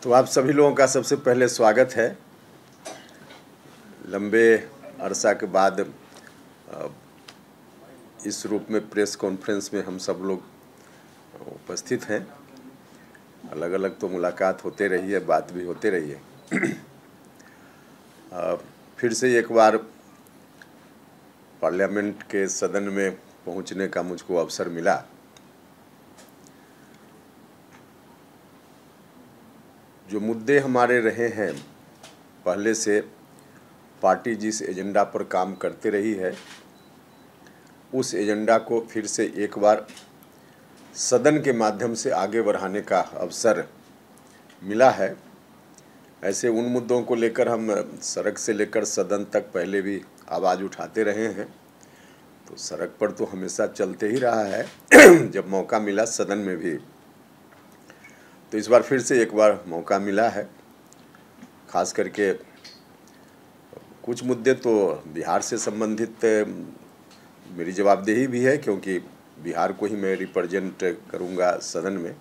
तो आप सभी लोगों का सबसे पहले स्वागत है। लंबे अरसा के बाद इस रूप में प्रेस कॉन्फ्रेंस में हम सब लोग उपस्थित हैं। अलग अलग तो मुलाकात होते रही है, बात भी होते रही है। फिर से एक बार पार्लियामेंट के सदन में पहुंचने का मुझको अवसर मिला। जो मुद्दे हमारे रहे हैं, पहले से पार्टी जिस एजेंडा पर काम करते रही है, उस एजेंडा को फिर से एक बार सदन के माध्यम से आगे बढ़ाने का अवसर मिला है। ऐसे उन मुद्दों को लेकर हम सड़क से लेकर सदन तक पहले भी आवाज़ उठाते रहे हैं, तो सड़क पर तो हमेशा चलते ही रहा है। जब मौका मिला सदन में भी, तो इस बार फिर से एक बार मौका मिला है। खास करके कुछ मुद्दे तो बिहार से संबंधित मेरी जवाबदेही भी है, क्योंकि बिहार को ही मैं रिप्रेजेंट करूंगा सदन में,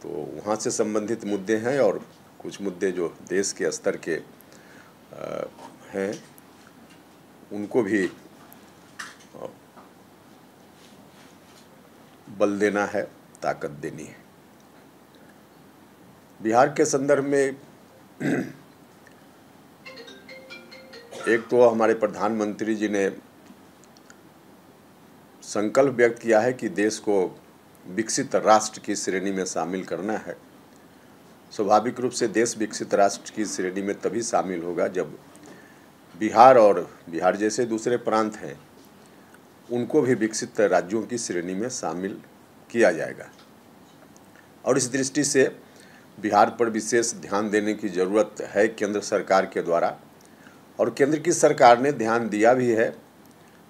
तो वहाँ से संबंधित मुद्दे हैं। और कुछ मुद्दे जो देश के स्तर के हैं, उनको भी बल देना है, ताकत देनी है। बिहार के संदर्भ में एक तो हमारे प्रधानमंत्री जी ने संकल्प व्यक्त किया है कि देश को विकसित राष्ट्र की श्रेणी में शामिल करना है। स्वाभाविक रूप से देश विकसित राष्ट्र की श्रेणी में तभी शामिल होगा जब बिहार और बिहार जैसे दूसरे प्रांत हैं, उनको भी विकसित राज्यों की श्रेणी में शामिल किया जाएगा। और इस दृष्टि से बिहार पर विशेष ध्यान देने की ज़रूरत है केंद्र सरकार के द्वारा, और केंद्र की सरकार ने ध्यान दिया भी है।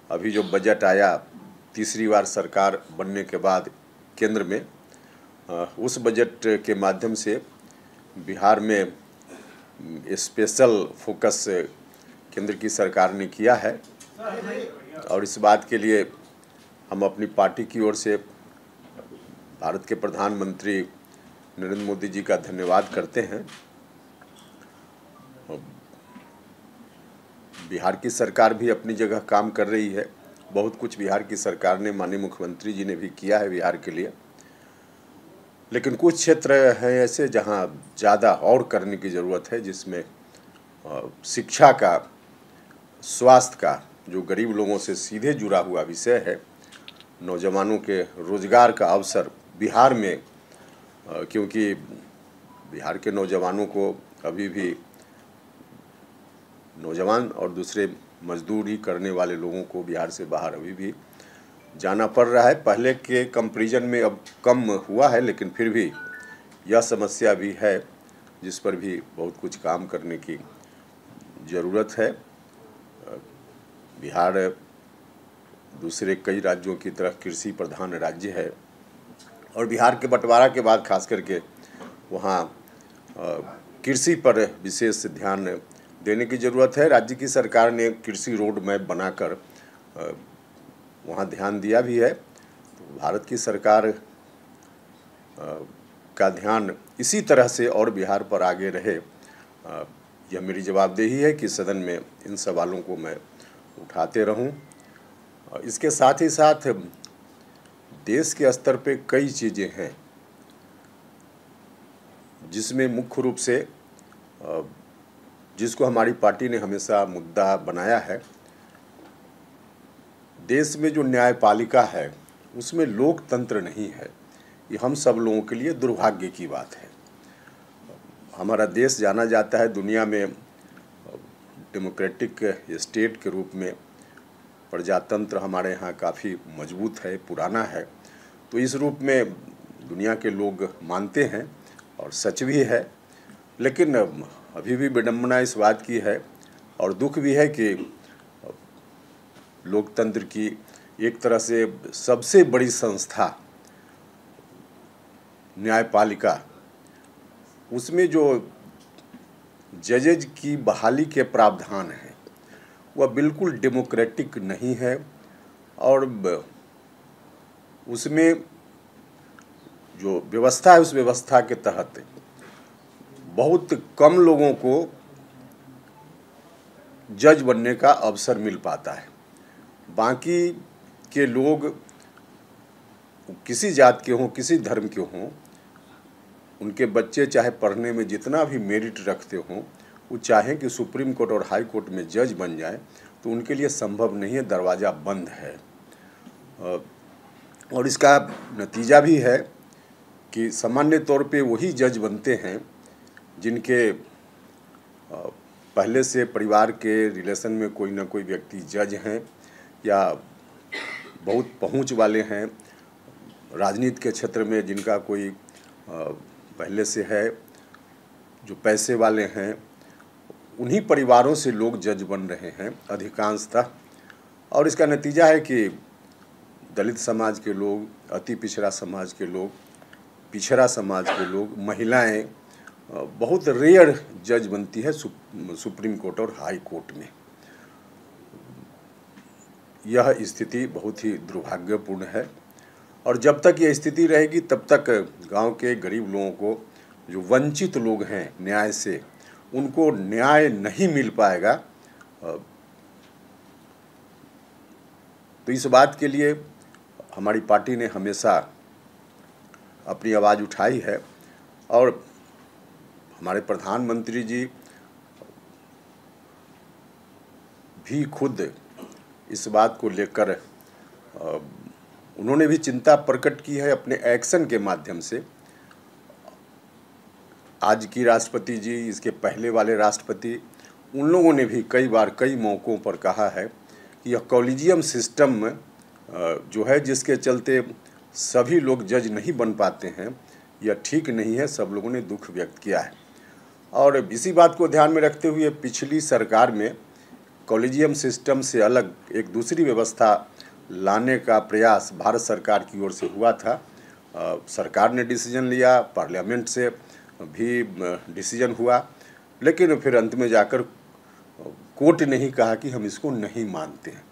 अभी जो बजट आया तीसरी बार सरकार बनने के बाद केंद्र में, उस बजट के माध्यम से बिहार में स्पेशल फोकस केंद्र की सरकार ने किया है। और इस बात के लिए हम अपनी पार्टी की ओर से भारत के प्रधानमंत्री नरेंद्र मोदी जी का धन्यवाद करते हैं। बिहार की सरकार भी अपनी जगह काम कर रही है। बहुत कुछ बिहार की सरकार ने, माननीय मुख्यमंत्री जी ने भी किया है बिहार के लिए, लेकिन कुछ क्षेत्र हैं ऐसे जहां ज़्यादा और करने की ज़रूरत है, जिसमें शिक्षा का, स्वास्थ्य का, जो गरीब लोगों से सीधे जुड़ा हुआ विषय है, नौजवानों के रोजगार का अवसर बिहार में, क्योंकि बिहार के नौजवानों को अभी भी, नौजवान और दूसरे मजदूरी करने वाले लोगों को बिहार से बाहर अभी भी जाना पड़ रहा है। पहले के कंपैरिजन में अब कम हुआ है, लेकिन फिर भी यह समस्या भी है, जिस पर भी बहुत कुछ काम करने की ज़रूरत है। बिहार दूसरे कई राज्यों की तरह कृषि प्रधान राज्य है, और बिहार के बंटवारा के बाद खास करके वहाँ कृषि पर विशेष ध्यान देने की ज़रूरत है। राज्य की सरकार ने कृषि रोड मैप बनाकर वहाँ ध्यान दिया भी है। तो भारत की सरकार का ध्यान इसी तरह से और बिहार पर आगे रहे, यह मेरी जवाबदेही है कि सदन में इन सवालों को मैं उठाते रहूं। इसके साथ ही साथ देश के स्तर पे कई चीज़ें हैं, जिसमें मुख्य रूप से जिसको हमारी पार्टी ने हमेशा मुद्दा बनाया है, देश में जो न्यायपालिका है उसमें लोकतंत्र नहीं है। ये हम सब लोगों के लिए दुर्भाग्य की बात है। हमारा देश जाना जाता है दुनिया में डेमोक्रेटिक स्टेट के रूप में। प्रजातंत्र हमारे यहाँ काफ़ी मजबूत है, पुराना है, तो इस रूप में दुनिया के लोग मानते हैं और सच भी है। लेकिन अभी भी विडंबना इस बात की है और दुख भी है कि लोकतंत्र की एक तरह से सबसे बड़ी संस्था न्यायपालिका, उसमें जो जजेज की बहाली के प्रावधान हैं वह बिल्कुल डेमोक्रेटिक नहीं है, और उसमें जो व्यवस्था है उस व्यवस्था के तहत बहुत कम लोगों को जज बनने का अवसर मिल पाता है। बाकी के लोग किसी जात के हों, किसी धर्म के हों, उनके बच्चे चाहे पढ़ने में जितना भी मेरिट रखते हों, वो चाहें कि सुप्रीम कोर्ट और हाई कोर्ट में जज बन जाए तो उनके लिए संभव नहीं है, दरवाज़ा बंद है। और इसका नतीजा भी है कि सामान्य तौर पे वही जज बनते हैं जिनके पहले से परिवार के रिलेशन में कोई ना कोई व्यक्ति जज हैं या बहुत पहुंच वाले हैं, राजनीति के क्षेत्र में जिनका कोई पहले से है, जो पैसे वाले हैं, उन्हीं परिवारों से लोग जज बन रहे हैं अधिकांशतः। और इसका नतीजा है कि दलित समाज के लोग, अति पिछड़ा समाज के लोग, पिछड़ा समाज के लोग, महिलाएं बहुत रेयर जज बनती है सुप्रीम कोर्ट और हाई कोर्ट में। यह स्थिति बहुत ही दुर्भाग्यपूर्ण है और जब तक यह स्थिति रहेगी तब तक गांव के गरीब लोगों को, जो वंचित लोग हैं न्याय से, उनको न्याय नहीं मिल पाएगा। तो इस बात के लिए हमारी पार्टी ने हमेशा अपनी आवाज़ उठाई है और हमारे प्रधानमंत्री जी भी खुद इस बात को लेकर उन्होंने भी चिंता प्रकट की है अपने एक्शन के माध्यम से। आज की राष्ट्रपति जी, इसके पहले वाले राष्ट्रपति, उन लोगों ने भी कई बार कई मौक़ों पर कहा है कि यह कॉलेजियम सिस्टम जो है, जिसके चलते सभी लोग जज नहीं बन पाते हैं, यह ठीक नहीं है। सब लोगों ने दुख व्यक्त किया है और इसी बात को ध्यान में रखते हुए पिछली सरकार में कॉलेजियम सिस्टम से अलग एक दूसरी व्यवस्था लाने का प्रयास भारत सरकार की ओर से हुआ था। सरकार ने डिसीजन लिया, पार्लियामेंट से भी डिसीजन हुआ, लेकिन फिर अंत में जाकर कोर्ट ने ही कहा कि हम इसको नहीं मानते हैं।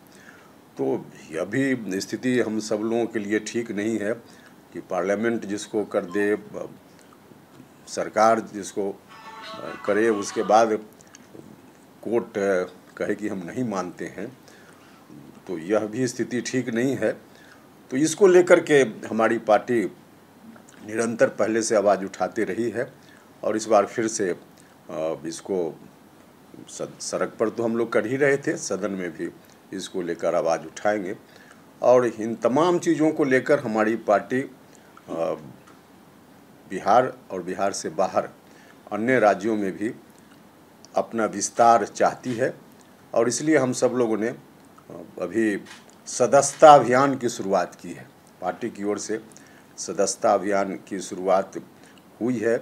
तो यह भी स्थिति हम सब लोगों के लिए ठीक नहीं है कि पार्लियामेंट जिसको कर दे, सरकार जिसको करे, उसके बाद कोर्ट कहे कि हम नहीं मानते हैं। तो यह भी स्थिति ठीक नहीं है। तो इसको लेकर के हमारी पार्टी निरंतर पहले से आवाज़ उठाती रही है और इस बार फिर से इसको सड़क पर तो हम लोग कर ही रहे थे, सदन में भी इसको लेकर आवाज़ उठाएंगे। और इन तमाम चीज़ों को लेकर हमारी पार्टी बिहार और बिहार से बाहर अन्य राज्यों में भी अपना विस्तार चाहती है और इसलिए हम सब लोगों ने अभी सदस्यता अभियान की शुरुआत की है। पार्टी की ओर से सदस्यता अभियान की शुरुआत हुई है।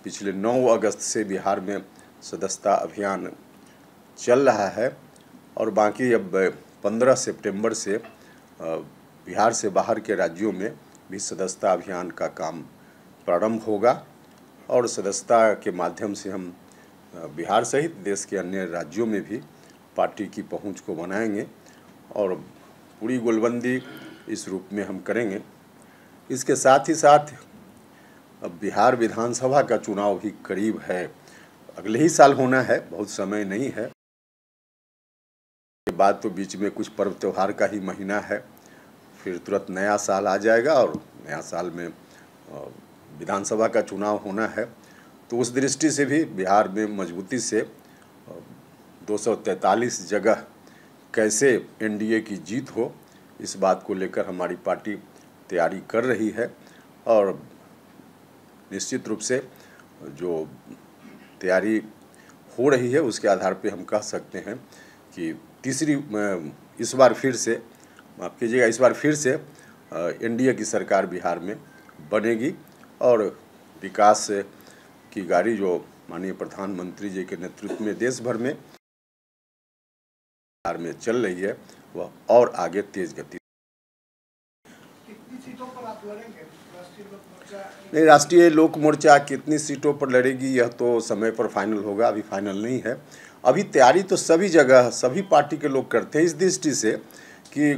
पिछले 9 अगस्त से बिहार में सदस्यता अभियान चल रहा है और बाकी अब 15 सितंबर से बिहार से बाहर के राज्यों में भी सदस्यता अभियान का काम प्रारंभ होगा और सदस्यता के माध्यम से हम बिहार सहित देश के अन्य राज्यों में भी पार्टी की पहुंच को बनाएंगे और पूरी गोलबंदी इस रूप में हम करेंगे। इसके साथ ही साथ अब बिहार विधानसभा का चुनाव भी करीब है, अगले ही साल होना है, बहुत समय नहीं है। के बाद तो बीच में कुछ पर्व त्यौहार का ही महीना है, फिर तुरंत नया साल आ जाएगा और नया साल में विधानसभा का चुनाव होना है। तो उस दृष्टि से भी बिहार में मजबूती से 243 जगह कैसे एनडीए की जीत हो, इस बात को लेकर हमारी पार्टी तैयारी कर रही है और निश्चित रूप से जो तैयारी हो रही है उसके आधार पे हम कह सकते हैं कि इस बार फिर से, माफ़ कीजिएगा, इस बार फिर से एनडीए की सरकार बिहार में बनेगी और विकास की गाड़ी जो माननीय प्रधानमंत्री जी के नेतृत्व में देश भर में बिहार में चल रही है, वह और आगे तेज गति। कितनी सीटों पर आप लड़ेंगे? नहीं, राष्ट्रीय लोक मोर्चा कितनी सीटों पर लड़ेगी यह तो समय पर फाइनल होगा, अभी फाइनल नहीं है। अभी तैयारी तो सभी जगह सभी पार्टी के लोग करते हैं इस दृष्टि से कि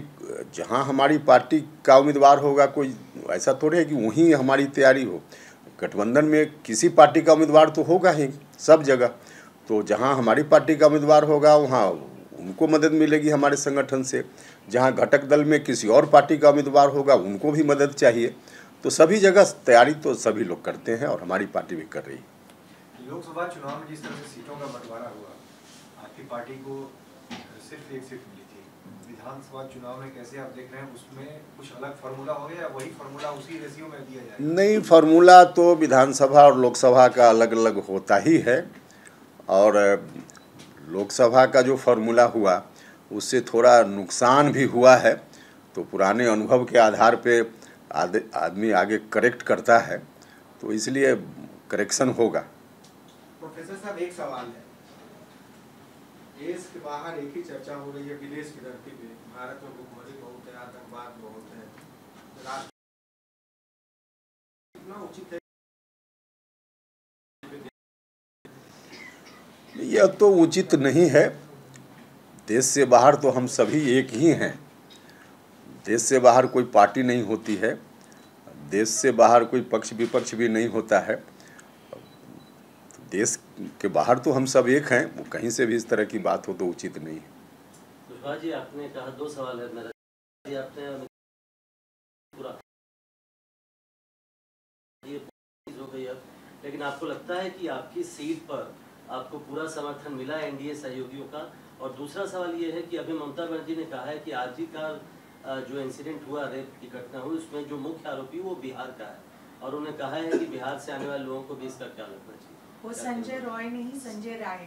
जहां हमारी पार्टी का उम्मीदवार होगा, कोई ऐसा थोड़े है कि वहीं हमारी तैयारी हो। गठबंधन में किसी पार्टी का उम्मीदवार तो होगा ही सब जगह, तो जहां हमारी पार्टी का उम्मीदवार होगा वहां उनको मदद मिलेगी हमारे संगठन से, जहां घटक दल में किसी और पार्टी का उम्मीदवार होगा उनको भी मदद चाहिए। तो सभी जगह तैयारी तो सभी लोग करते हैं और हमारी पार्टी भी कर रही है। लोकसभा चुनाव में जिस तरह से सीटों का बंटवारा हुआ, आपकी पार्टी को सिर्फ एक सीट मिली थी। विधानसभा चुनाव में कैसे आप देख रहे हैं, उसमें कुछ अलग फार्मूला हो गया या वही फार्मूला उसी रेशियो में दिया जाए? नहीं, फार्मूला तो विधानसभा और लोकसभा का अलग अलग होता ही है, और लोकसभा का जो फार्मूला हुआ उससे थोड़ा नुकसान भी हुआ है, तो पुराने अनुभव के आधार पे आदमी आगे करेक्ट करता है, तो इसलिए करेक्शन होगा। प्रोफेसर साहब, एक सवाल है, देश के बाहर एक ही चर्चा हो रही है, विदेश की धरती पे भारत में भुखमरी बहुत है, आतंकवाद बहुत है, राष्ट्र कितना उचित है? यह तो उचित नहीं है। देश से बाहर तो हम सभी एक ही हैं, देश से बाहर कोई पार्टी नहीं होती है, देश से बाहर कोई पक्ष विपक्ष भी नहीं होता है। देश के बाहर तो हम सब एक हैं, वो कहीं से भी इस तरह की बात हो तो उचित नहीं है। कुशवाहा जी, आपने कहा 2 सवाल है मेरा, आपने पूरा ये हो गई अब, लेकिन आपको लगता है कि आपकी सीट पर आपको पूरा समर्थन मिला एनडीए सहयोगियों का? और दूसरा सवाल ये है कि अभी ममता बनर्जी ने कहा है कि आरजी का जो इंसिडेंट हुआ, रेप की घटना हुई, उसमें जो मुख्य आरोपी वो बिहार का है, और उन्हें कहा है कि बिहार से आने वाले लोगों को भी इसका ख्याल रखना चाहिए। वो संजय रॉय नहीं, संजय राय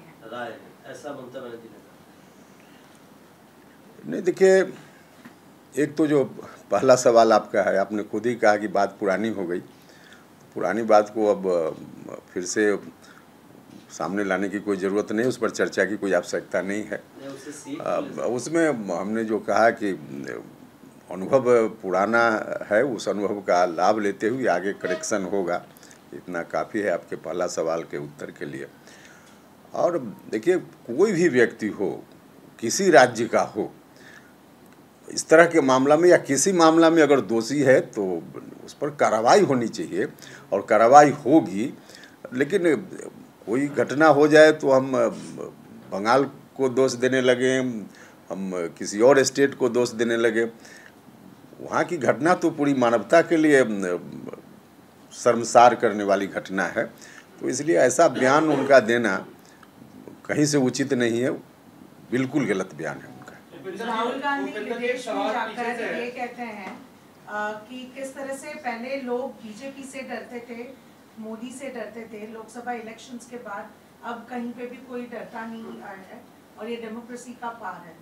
है, ऐसा ममता बनर्जी ने कहा। नहीं, देखिए, एक तो जो पहला सवाल आपका है, आपने खुद ही कहा कि बात पुरानी हो गई। पुरानी बात को अब फिर से सामने लाने की कोई ज़रूरत नहीं, उस पर चर्चा की कोई आवश्यकता नहीं है। उसमें हमने जो कहा कि अनुभव पुराना है, उस अनुभव का लाभ लेते हुए आगे करेक्शन होगा, इतना काफ़ी है आपके पहला सवाल के उत्तर के लिए। और देखिए, कोई भी व्यक्ति हो, किसी राज्य का हो, इस तरह के मामला में या किसी मामला में अगर दोषी है तो उस पर कार्रवाई होनी चाहिए, और कार्रवाई होगी। लेकिन कोई घटना हो जाए तो हम बंगाल को दोष देने लगे, हम किसी और स्टेट को दोष देने लगे। वहाँ की घटना तो पूरी मानवता के लिए शर्मसार करने वाली घटना है, तो इसलिए ऐसा बयान उनका देना कहीं से उचित नहीं है, बिल्कुल गलत बयान है उनका। राहुल गांधी विदेश में जाकर ये कहते हैं कि किस तरह से पहले लोग बीजेपी से डरते थे, मोदी से डरते थे, लोकसभा इलेक्शंस के बाद अब कहीं पे भी कोई डरता नहीं है, और ये डेमोक्रेसी का पार है।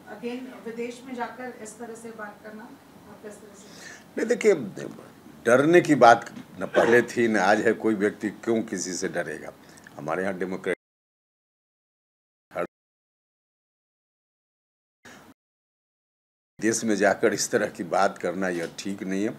अगेन विदेश में जाकर इस तरह से बात करना, आप किस तरह से? नहीं, देखिए, डरने की बात न पहले थी न आज है। कोई व्यक्ति क्यों किसी से डरेगा? हमारे यहाँ डेमोक्रेट देश में जाकर इस तरह की बात करना यह ठीक नहीं है।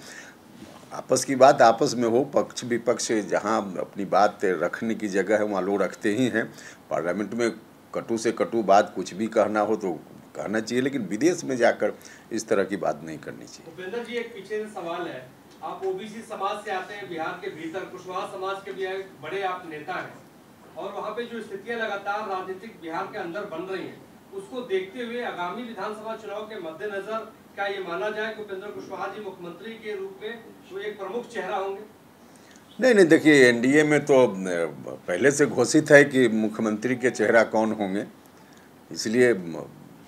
आपस की बात आपस में हो, पक्ष विपक्ष जहाँ अपनी बात रखने की जगह है वहाँ लोग रखते ही हैं। पार्लियामेंट में कटु से कटु बात कुछ भी कहना हो तो कहना चाहिए, लेकिन विदेश में जाकर इस तरह की बात नहीं करनी चाहिए। भूपेंद्र जी, एक पीछे से सवाल है, आप ओबीसी समाज से आते हैं, बिहार के भीतर कुशवाहा समाज के भी बड़े आप नेता हैं, और वहाँ पे जो स्थितियाँ लगातार राजनीतिक बिहार के अंदर बन रही हैं, उसको देखते हुए आगामी विधानसभा चुनाव के मद्देनजर क्या ये माना जाए कि उपेंद्र कुशवाहा जी मुख्यमंत्री के रूप में वो एक प्रमुख चेहरा होंगे? नहीं, देखिए, एनडीए में तो पहले से घोषित है कि मुख्यमंत्री के चेहरा कौन होंगे, इसलिए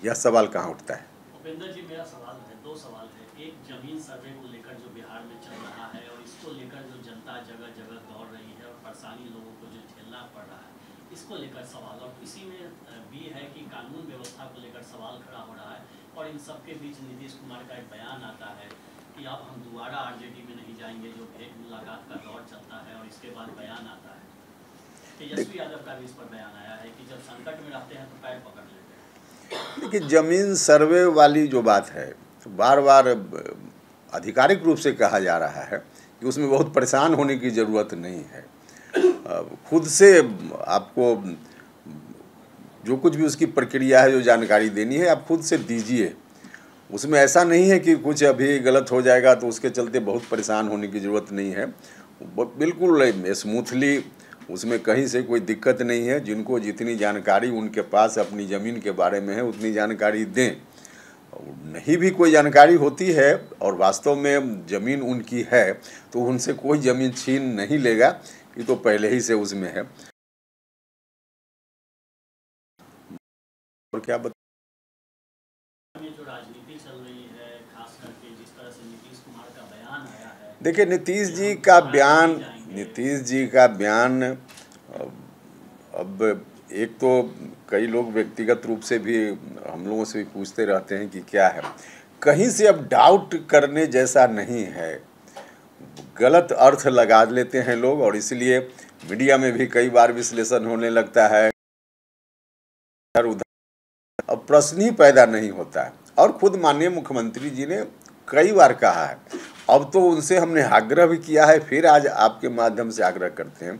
यह सवाल कहाँ उठता है। उपेंद्र जी, मेरा सवाल है, 2 सवाल है। एक, जमीन सर्वे को लेकर जो बिहार में चल रहा है और इसको लेकर जो जनता जगह जगह दौड़ रही है और परेशानी लोगों को जो झेलना पड़ रहा है, इसको लेकर सवाल, और इसी में भी है कि कानून व्यवस्था को लेकर सवाल खड़ा हो रहा है, और इन सब के बीच नीतीश कुमार का एक बयान आता है कि अब हम दोबारा आरजेडी में नहीं जाएंगे, जो भेंट मुलाकात का दौर चलता है, और इसके बाद बयान आता है। तेजस्वी यादव का भी इस पर बयान आया है कि जब संकट में रहते हैं तो पैर पकड़ लेते हैं। देखिए, जमीन सर्वे वाली जो बात है तो बार बार आधिकारिक रूप से कहा जा रहा है कि उसमें बहुत परेशान होने की ज़रूरत नहीं है। खुद से आपको जो कुछ भी उसकी प्रक्रिया है, जो जानकारी देनी है, आप खुद से दीजिए। उसमें ऐसा नहीं है कि कुछ अभी गलत हो जाएगा तो उसके चलते बहुत परेशान होने की ज़रूरत नहीं है। बिल्कुल स्मूथली, उसमें कहीं से कोई दिक्कत नहीं है। जिनको जितनी जानकारी उनके पास अपनी ज़मीन के बारे में है उतनी जानकारी दें। नहीं भी कोई जानकारी होती है और वास्तव में ज़मीन उनकी है तो उनसे कोई ज़मीन छीन नहीं लेगा, ये तो पहले ही से उसमें है। और क्या जो राजनीति चल रही है, खास करके जिस तरह से नीतीश कुमार का बयान आया है, देखिए नीतीश जी का बयान अब एक तो कई लोग व्यक्तिगत रूप से भी हम लोगों से भी पूछते रहते हैं कि क्या है, कहीं से अब डाउट करने जैसा नहीं है। गलत अर्थ लगा लेते हैं लोग और इसलिए मीडिया में भी कई बार विश्लेषण होने लगता है, अब प्रश्न ही पैदा नहीं होता है। और खुद माननीय मुख्यमंत्री जी ने कई बार कहा है, अब तो उनसे हमने आग्रह भी किया है, फिर आज आपके माध्यम से आग्रह करते हैं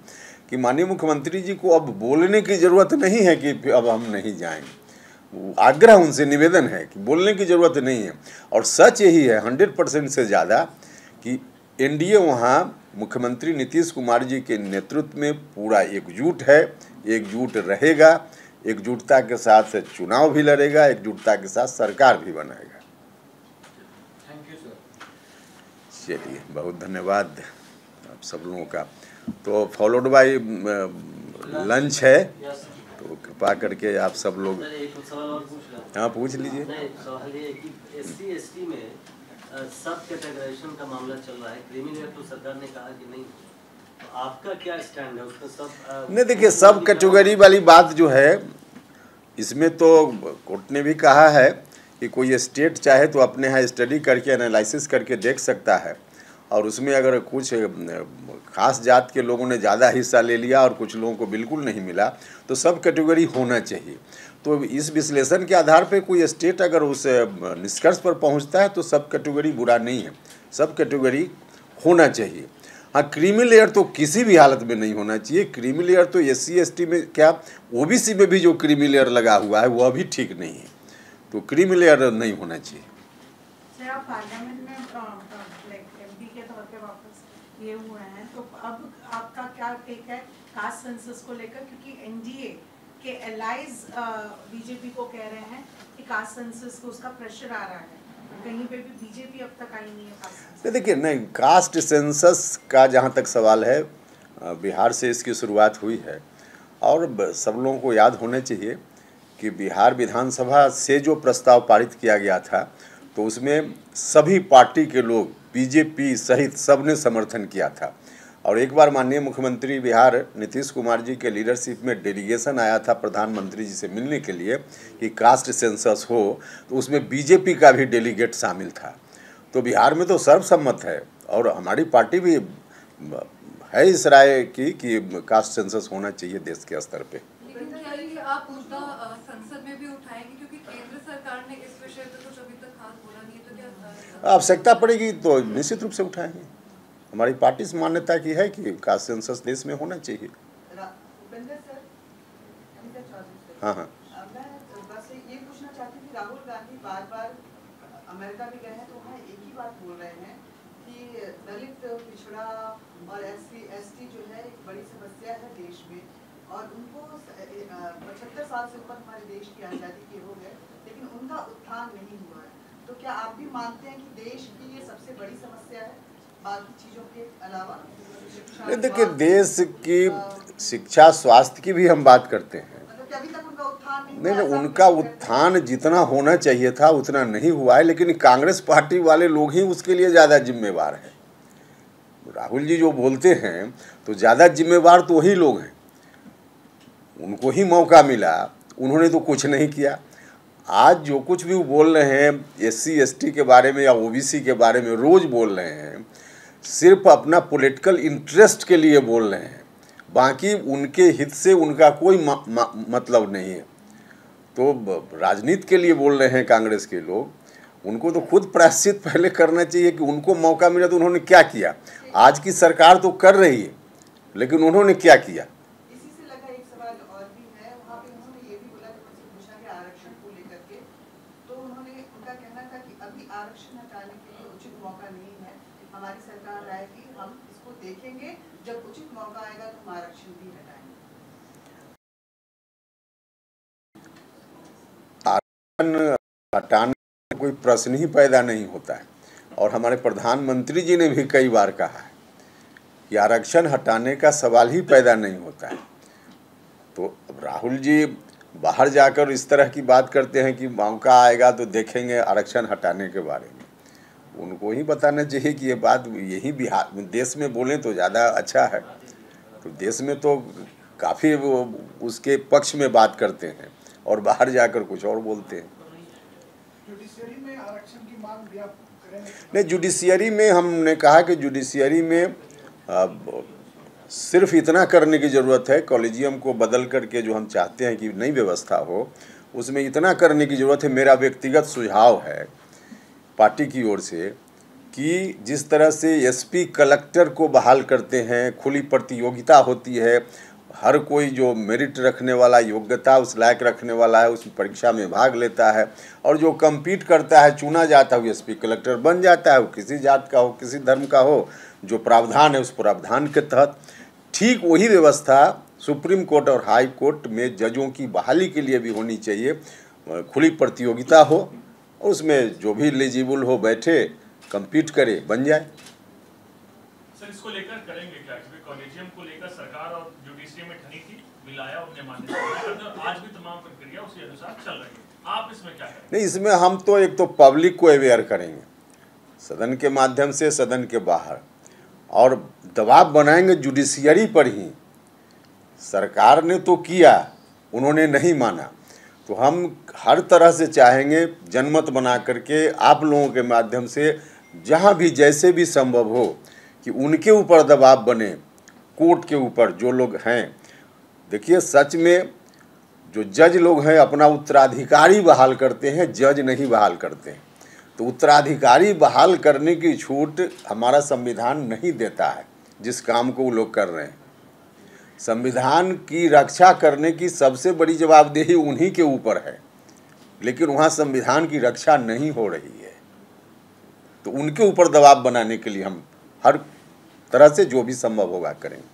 कि माननीय मुख्यमंत्री जी को अब बोलने की ज़रूरत नहीं है कि अब हम नहीं जाएंगे। आग्रह उनसे निवेदन है कि बोलने की ज़रूरत नहीं है। और सच यही है 100% से ज़्यादा कि एनडीए वहाँ मुख्यमंत्री नीतीश कुमार जी के नेतृत्व में पूरा एकजुट है, एकजुट रहेगा, एकजुटता के साथ चुनाव भी लड़ेगा, एकजुटता के साथ सरकार भी बनाएगा। Thank you sir. चलिए, बहुत धन्यवाद आप सब लोगों का। तो फॉलोड बाय लंच है, तो कृपा करके आप सब लोग। एक सवाल और पूछ रहा। हाँ, पूछ लीजिए। नहीं, सवाल ये है कि SC/ST में सब कैटेगराइजेशन का मामला चल रहा है, क्रीमी लेयर तो सरकार ने कहा कि नहीं, तो आपका क्या स्टैंड है उसमें? सब नहीं, देखिए सब कैटेगरी वाली बात जो है इसमें तो कोर्ट ने भी कहा है कि कोई स्टेट चाहे तो अपने यहाँ स्टडी करके एनालिसिस करके देख सकता है, और उसमें अगर कुछ खास जात के लोगों ने ज़्यादा हिस्सा ले लिया और कुछ लोगों को बिल्कुल नहीं मिला तो सब कैटेगरी होना चाहिए। तो इस विश्लेषण के आधार पे कोई स्टेट अगर उस निष्कर्ष पर पहुंचता है तो सब कैटेगरी बुरा नहीं है, सब कैटेगरी होना चाहिए। हाँ, क्रीमी लेयर तो किसी भी हालत में नहीं होना चाहिए। क्रीमी लेयर तो SC/ST में क्या OBC में भी जो क्रीमी लेयर लगा हुआ है वह भी ठीक नहीं है, तो क्रीमी लेयर नहीं होना चाहिए। सर, आप पार्लियामेंट में MP के तौर पे वापस ये हुए हैं, तो अब आपका क्या टेक है कास्ट सेंसस को लेकर? क्योंकि NDA के एलाइज बीजेपी को कह रहे हैं कि कास्ट सेंसस को उसका प्रेशर आ रहा है, कहीं पे भी बीजेपी अब तक आई नहीं है कास्ट सेंसस। देखिए, नहीं, कास्ट सेंसस का जहाँ तक सवाल है, बिहार से इसकी शुरुआत हुई है और सब लोगों को याद होना चाहिए कि बिहार विधानसभा से जो प्रस्ताव पारित किया गया था तो उसमें सभी पार्टी के लोग, बीजेपी सहित सब ने समर्थन किया था। और एक बार माननीय मुख्यमंत्री बिहार नीतीश कुमार जी के लीडरशिप में डेलीगेशन आया था प्रधानमंत्री जी से मिलने के लिए कि कास्ट सेंसस हो, तो उसमें बीजेपी का भी डेलीगेट शामिल था। तो बिहार में तो सर्वसम्मत है और हमारी पार्टी भी है इस राय की कि कास्ट सेंसस होना चाहिए देश के स्तर पे। लेकिन क्या ये आप मुद्दा संसद में भी उठाएंगे, क्योंकि केंद्र सरकार ने इस विषय पे कुछ अभी तक खास बोला नहीं है, तो क्या आवश्यकता पड़ेगी तो निश्चित रूप से उठाएंगे। हमारी पार्टी से मान्यता की है कि कास्ट सेंसस देश में होना चाहिए। हाँ हाँ, मैं बस ये पूछना चाहती हूँ कि राहुल गांधी बार बार अमेरिका भी गए हैं तो वहाँ एक ही बात बोल रहे हैं कि दलित, पिछड़ा और SC/ST जो है एक बड़ी समस्या है देश में, और उनको 75 साल से ऊपर हमारे देश की आज़ादी के हो गए लेकिन उनका उत्थान नहीं हुआ है। तो क्या आप भी मानते हैं कि देश की ये सबसे बड़ी समस्या है बाकी चीज़ों के अलावा? देखिए, देश की शिक्षा, स्वास्थ्य की भी हम बात करते हैं। अभी तक उनका उत्थान नहीं, उनका उत्थान जितना होना चाहिए था उतना नहीं हुआ है, लेकिन कांग्रेस पार्टी वाले लोग ही उसके लिए ज़्यादा जिम्मेवार हैं। राहुल जी जो बोलते हैं तो ज़्यादा जिम्मेवार तो वही लोग हैं, उनको ही मौका मिला, उन्होंने तो कुछ नहीं किया। आज जो कुछ भी वो बोल रहे हैं SC/ST के बारे में या OBC के बारे में रोज़ बोल रहे हैं, सिर्फ अपना पॉलिटिकल इंटरेस्ट के लिए बोल रहे हैं, बाकी उनके हित से उनका कोई मतलब नहीं है। तो राजनीति के लिए बोल रहे हैं कांग्रेस के लोग, उनको तो खुद प्रायश्चित पहले करना चाहिए कि उनको मौका मिला तो उन्होंने क्या किया। आज की सरकार तो कर रही है लेकिन उन्होंने क्या किया। इसी से लगा एक सवाल और भी है, वहाँ पे उन्होंने ये भी बोला जब उनसे पूछा गया आरक्षण को लेकर के, तो उनका कहना था कि अभी आरक्षण हटाने के लिए उचित मौका नहीं है, हमारी सरकार आएगी, हम इसको को देखेंगे, जब उचित मौका आएगा तो हम आरक्षण भी हटाएंगे? आरक्षण हटाने का कोई प्रश्न ही पैदा नहीं होता है, और हमारे प्रधानमंत्री जी ने भी कई बार कहा है कि आरक्षण हटाने का सवाल ही पैदा नहीं होता है। तो अब राहुल जी बाहर जाकर इस तरह की बात करते हैं कि मौका आएगा तो देखेंगे आरक्षण हटाने के बारे में। उनको ही बताना चाहिए कि ये बात यही बिहार देश में बोलें तो ज़्यादा अच्छा है। तो देश में तो काफ़ी वो उसके पक्ष में बात करते हैं और बाहर जाकर कुछ और बोलते हैं। जुडिशरी में आरक्षण की मांग भी आप करेंगे? नहीं, जुडिशियरी में हमने कहा कि जुडिशियरी में सिर्फ इतना करने की ज़रूरत है, कॉलेजियम को बदल करके जो हम चाहते हैं कि नई व्यवस्था हो, उसमें इतना करने की ज़रूरत है। मेरा व्यक्तिगत सुझाव है पार्टी की ओर से कि जिस तरह से एसपी कलेक्टर को बहाल करते हैं, खुली प्रतियोगिता होती है, हर कोई जो मेरिट रखने वाला, योग्यता उस लायक रखने वाला है, उस परीक्षा में भाग लेता है और जो कम्पीट करता है, चुना जाता है, वो एसपी कलेक्टर बन जाता है। वो किसी जात का हो, किसी धर्म का हो, जो प्रावधान है उस प्रावधान के तहत ठीक वही व्यवस्था सुप्रीम कोर्ट और हाई कोर्ट में जजों की बहाली के लिए भी होनी चाहिए। खुली प्रतियोगिता हो और उसमें जो भी एलिजिबल हो बैठे, कम्पीट करे, बन जाए। सर, इसको लेकर करेंगे क्या? कॉलेजियम को लेकर सरकार और जुडिशरी में ठनी थी, मिलाया, उन्हें मान्यता, आज भी तमाम प्रक्रिया उसी अनुसार चल रही है। आप इसमें क्या करेंगे? नहीं, इसमें हम तो एक तो पब्लिक को अवेयर करेंगे सदन के माध्यम से, सदन के बाहर, और दबाव बनाएंगे जुडिशियरी पर ही। सरकार ने तो किया, उन्होंने नहीं माना, तो हम हर तरह से चाहेंगे जनमत बना करके आप लोगों के माध्यम से जहाँ भी जैसे भी संभव हो कि उनके ऊपर दबाव बने, कोर्ट के ऊपर जो लोग हैं। देखिए, सच में जो जज लोग हैं अपना उत्तराधिकारी बहाल करते हैं, जज नहीं बहाल करते हैं। तो उत्तराधिकारी बहाल करने की छूट हमारा संविधान नहीं देता है, जिस काम को वो लोग कर रहे हैं। संविधान की रक्षा करने की सबसे बड़ी जवाबदेही उन्हीं के ऊपर है, लेकिन वहाँ संविधान की रक्षा नहीं हो रही है। तो उनके ऊपर दबाव बनाने के लिए हम हर तरह से जो भी संभव होगा करेंगे।